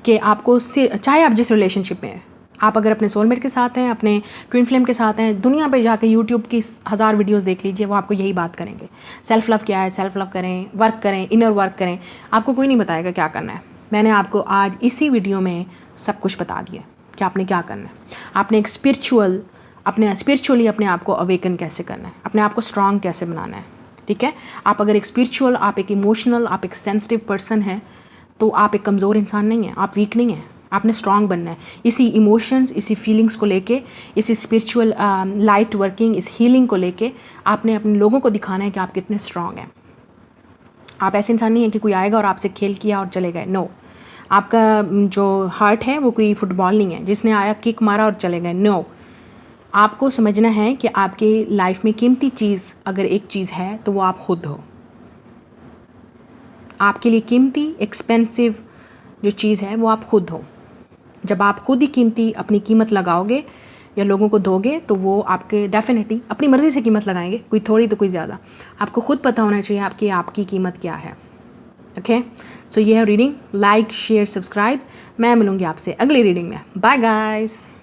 कि आपको चाहे आप जिस रिलेशनशिप में हैं, आप अगर अपने सोलमेट के साथ हैं, अपने ट्विन फ्लेम के साथ हैं, दुनिया पे जाके यूट्यूब की 1000 वीडियोस देख लीजिए, वो आपको यही बात करेंगे। सेल्फ लव क्या है, सेल्फ लव करें, वर्क करें, इनर वर्क करें। आपको कोई नहीं बताएगा क्या करना है। मैंने आपको आज इसी वीडियो में सब कुछ बता दिया कि आपने क्या करना है। आपने एक स्पिरिचुअली अपने आप को अवेकन कैसे करना है, अपने आप को स्ट्रांग कैसे बनाना है। ठीक है, आप अगर एक स्पिरिचुअल, आप एक इमोशनल, आप एक सेंसिटिव पर्सन है, तो आप एक कमज़ोर इंसान नहीं हैं, आप वीक नहीं हैं। आपने स्ट्रांग बनना है, इसी इमोशंस, इसी फीलिंग्स को लेके, इसी स्पिरिचुअल लाइट वर्किंग, इस हीलिंग को लेके आपने अपने लोगों को दिखाना है कि आप कितने स्ट्रांग हैं। आप ऐसे इंसान नहीं हैं कि कोई आएगा और आपसे खेल किया और चले गए। नो, आपका जो हार्ट है वो कोई फुटबॉल नहीं है जिसने आया किक मारा और चले गए। नो, आपको समझना है कि आपकी लाइफ में कीमती चीज़ अगर एक चीज़ है तो वो आप खुद हो। आपके लिए कीमती, एक्सपेंसिव जो चीज़ है वो आप खुद हो। जब आप खुद ही कीमती अपनी कीमत लगाओगे या लोगों को दोगे, तो वो आपके डेफिनेटली अपनी मर्ज़ी से कीमत लगाएंगे, कोई थोड़ी तो कोई ज़्यादा। आपको खुद पता होना चाहिए आपकी कीमत क्या है। ओके, सो ये है रीडिंग। Like, share, subscribe. मैं मिलूँगी आपसे अगली रीडिंग में। Bye guys.